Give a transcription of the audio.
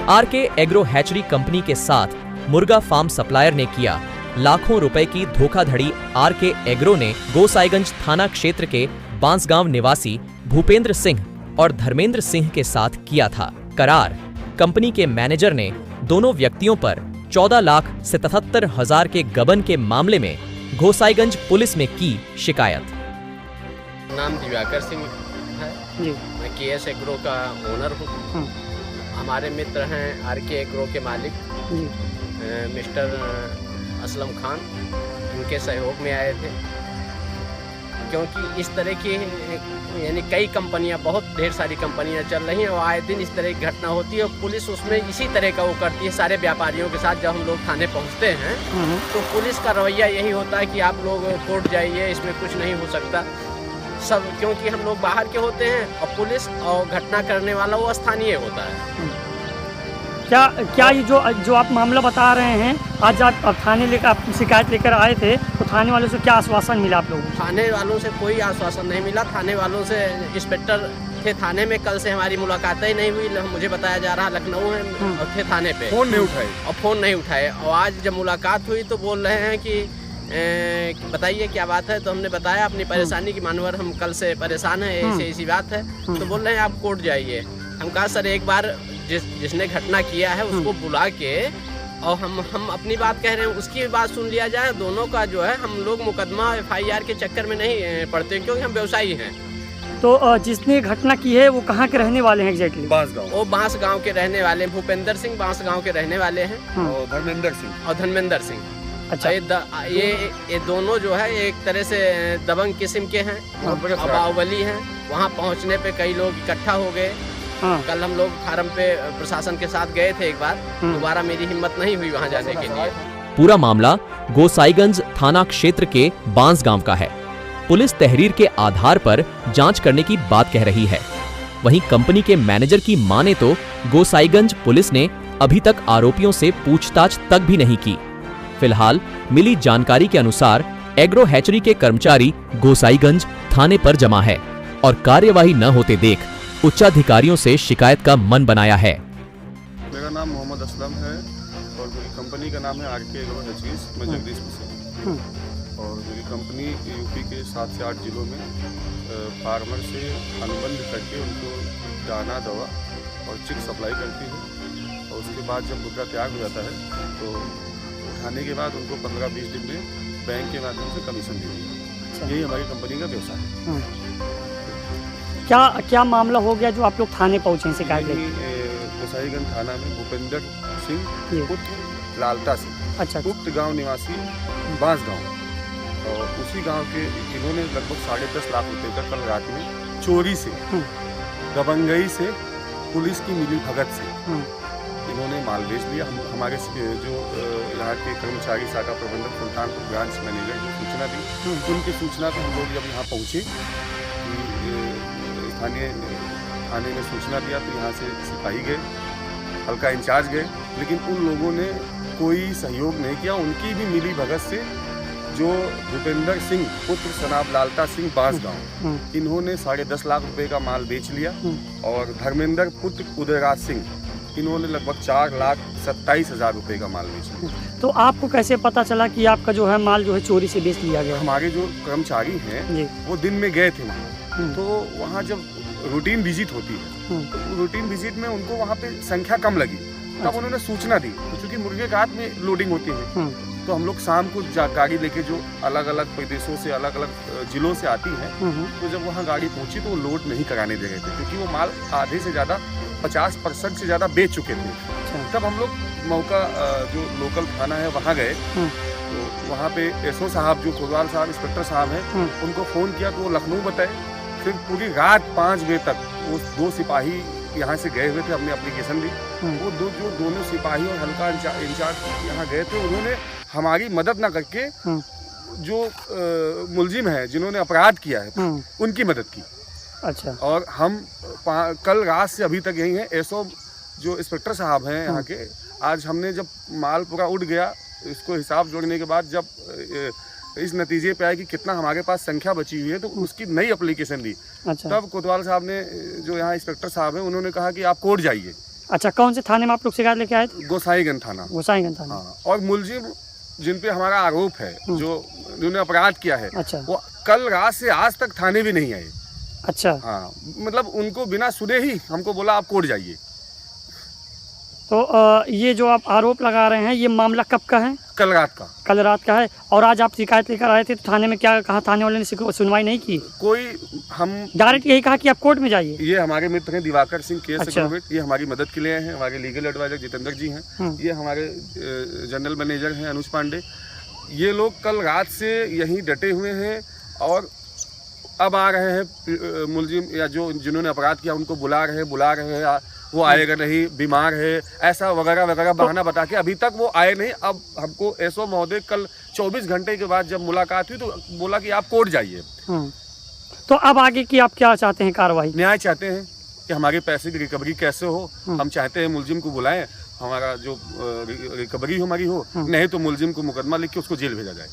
R K agro hatchery company के साथ मुर्गा फार्म सप्लायर ने किया लाखों रुपए की धोखाधड़ी। आरके एग्रो ने गोसाईगंज थाना क्षेत्र के बांसगांव निवासी भूपेंद्र सिंह और धर्मेंद्र सिंह के साथ किया था करार। कंपनी के मैनेजर ने दोनों व्यक्तियों पर 14,77,000 के गबन के मामले में गोसाईगंज पुलिस में की शिकायत। नाम दिव्याकर सिंह है जी। मैं केएस एग्रो का ओनर हूँ। हमारे मित्र हैं आरके एग्रो के मालिक मिस्टर असलम खान, इनके सहयोग में आए थे, क्योंकि इस तरह की यानी कई कंपनियां, बहुत ढेर सारी कंपनियां चल रही हैं और आए दिन इस तरह की घटना होती है और पुलिस उसमें इसी तरह का वो करती है सारे व्यापारियों के साथ। जब हम लोग थाने पहुंचते हैं तो पुलिस का रवैया यही होता है कि आप लोग कोर्ट जाइए, इसमें कुछ नहीं हो सकता सब, क्योंकि हम लोग बाहर के होते हैं और पुलिस और घटना करने वाला वो स्थानीय होता है। क्या ये जो आप मामला बता रहे हैं, आज आप थाने लेकर आप शिकायत लेकर आए थे, तो थाने वालों से क्या आश्वासन मिला आप लोगों को? थाने वालों से कोई आश्वासन नहीं मिला। थाने वालों से इंस्पेक्टर थे थाने में, कल से हमारी मुलाकात ही नहीं हुई। मुझे बताया जा रहा लखनऊ है और थे थाने पे, फ़ोन नहीं उठाए और आज जब मुलाकात हुई तो बोल रहे हैं कि बताइए क्या बात है। तो हमने बताया अपनी परेशानी की, मानवर हम कल से परेशान हैं, ऐसी बात है। तो बोल रहे हैं आप कोर्ट जाइए। हम कहा सर एक बार जिसने घटना किया है उसको बुला के और हम अपनी बात कह रहे हैं, उसकी भी बात सुन लिया जाए। दोनों का जो है, हम लोग मुकदमा FIR के चक्कर में नहीं पड़ते, क्योंकि हम व्यवसायी हैं। तो जिसने घटना की है वो कहाँ के रहने वाले हैं एग्जैक्टली? बांसगांव। वो बांसगांव के रहने वाले हैं। भूपेंद्र सिंह बांसगांव के रहने वाले हैं और धर्मेंद्र सिंह। अच्छा, ये दोनों जो है एक तरह से दबंग किस्म के हैं, बाहुबली हैं। वहाँ पहुँचने पे कई लोग इकट्ठा हो गए। कल हम लोग फार्म पे प्रशासन के साथ गए थे एक बार, दोबारा मेरी हिम्मत नहीं हुई वहाँ जाने के लिए। पूरा मामला गोसाईगंज थाना क्षेत्र के बांसगांव का है। पुलिस तहरीर के आधार पर जांच करने की बात कह रही है। वहीं कंपनी के मैनेजर की माने तो गोसाईगंज पुलिस ने अभी तक आरोपियों से पूछताछ तक भी नहीं की। फिलहाल मिली जानकारी के अनुसार एग्रो हैचरी के कर्मचारी गोसाईगंज थाने पर जमा है और कार्यवाही न होते देख उच्चाधिकारियों से शिकायत का मन बनाया है। मेरा नाम मोहम्मद असलम है और मेरी कंपनी का नाम है आरके एग्रो हैचरीज। मैं जगदीशपुर से और मेरी कंपनी यूपी के 7 से 8 जिलों में फार्मर से अनुबंध करके उनको दाना, दवा और चिक सप्लाई करती है और उसके बाद जब मुद्दा तैयार हो जाता है तो उठाने के बाद उनको 15-20 दिन में बैंक के माध्यम से कमीशन देती है। यही हमारी कंपनी का व्यवसाय है। क्या मामला हो गया जो आप लोग थाने पहुँचे शिकायत लेके? गोसाईगंज थाना में भूपेंद्र सिंह पुत्र लालता सिंह, अच्छा, गुप्त गांव निवासी बांसगांव, और उसी गांव के इन्होंने लगभग 10.5 लाख रुपए का कल रात में चोरी से, दबंगई से, पुलिस की मिली भगत से इन्होंने माल बेच लिया। हमारे जो यहाँ के कर्मचारी शाखा प्रबंधक सुल्तानपुर ब्रांच मैनेजर को सूचना दी, उनकी सूचना पर हम लोग जब यहाँ पहुँचे, स्थानीय थाने में सूचना दिया तो यहाँ से सिपाही गए, हल्का इंचार्ज गए, लेकिन उन लोगों ने कोई सहयोग नहीं किया। उनकी भी मिली भगत से जो भूपेंद्र सिंह पुत्र सनाब लालता सिंह बांसगांव, इन्होंने 10.5 लाख रुपए का माल बेच लिया और धर्मेंद्र पुत्र उदयराज सिंह, इन्होंने लगभग 4,27,000 रुपए का माल बेच लिया। तो आपको कैसे पता चला कि आपका जो है माल जो है चोरी से बेच लिया गया? हमारे जो कर्मचारी हैं वो दिन में गए थे वहाँ, तो वहाँ जब रूटीन विजिट होती है तो रूटीन विजिट में उनको वहाँ पे संख्या कम लगी, तब उन्होंने सूचना दी। तो चूँकि मुर्गे घाट में लोडिंग होती है तो हम लोग शाम को गाड़ी लेके जो अलग अलग प्रदेशों से, अलग अलग जिलों से आती है, तो जब वहाँ गाड़ी पहुँची तो वो लोड नहीं कराने दे रहे थे, क्योंकि वो माल आधे से ज़्यादा 50% से ज़्यादा बेच चुके थे। तब हम लोग मौका जो लोकल थाना है वहाँ गए, तो वहाँ पे SO साहब, जो कोतवाल साहब इंस्पेक्टर साहब हैं, उनको फ़ोन किया तो वो लखनऊ बताए। फिर पूरी रात 5 बजे तक वो 2 सिपाही यहाँ से गए हुए थे, हमने एप्लीकेशन दी। वो दोनों सिपाही और हल्का इंचार्ज यहाँ गए थे, उन्होंने हमारी मदद ना करके जो मुलजिम है जिन्होंने अपराध किया है उनकी मदद की। अच्छा। और हम कल रात से अभी तक यही हैं। SO जो इंस्पेक्टर साहब हैं यहाँ के, आज हमने जब माल पूरा उड़ गया, इसको हिसाब जोड़ने के बाद जब इस नतीजे पे आया कि कितना हमारे पास संख्या बची हुई है, तो उसकी नई एप्लीकेशन दी। अच्छा। तब कोतवाल साहब ने, जो यहाँ इंस्पेक्टर साहब हैं, उन्होंने कहा कि आप कोर्ट जाइए। अच्छा, कौन से थाने में आप लोग शिकायत लेके आए थे? गोसाईगंज थाना। गोसाईगंज थाना। हाँ, और मुलजिम जिन पे हमारा आरोप है, जिन्होंने अपराध किया है, अच्छा, वो कल रात से आज तक थाने भी नहीं आए। अच्छा, हाँ, मतलब उनको बिना सुने ही हमको बोला आप कोर्ट जाइए। तो ये जो आप आरोप लगा रहे हैं, ये मामला कब का है? कल रात का। कल रात का है। और आज आप शिकायत लेकर आए थे तो थाने में क्या कहा? थाने वाले ने सुनवाई नहीं की? कोई हम डायरेक्ट यही कहा कि आप कोर्ट में जाइए। ये हमारे मित्र हैं दिवाकर सिंह केएस अच्छा। एग्रोवेट, ये हमारी मदद के लिए हैं। हमारे लीगल एडवाइजर जितेंद्र जी हैं, ये हमारे जनरल मैनेजर हैं अनुज पांडे। ये लोग कल रात से यहीं डटे हुए हैं और अब आ रहे हैं मुलजिम या जो जिन्होंने अपराध किया उनको बुला रहे हैं, वो आएगा नहीं, बीमार है, ऐसा वगैरह वगैरह बहाना बता के अभी तक वो आए नहीं। अब हमको एसओ महोदय कल 24 घंटे के बाद जब मुलाकात हुई तो बोला कि आप कोर्ट जाइए। तो अब आगे की आप क्या चाहते हैं कार्रवाई? न्याय चाहते हैं कि हमारे पैसे की रिकवरी कैसे हो। हम चाहते हैं मुलजिम को बुलाएं, हमारा जो रिकवरी हमारी हो, नहीं तो मुलजिम को मुकदमा लिख के उसको जेल भेजा जाए।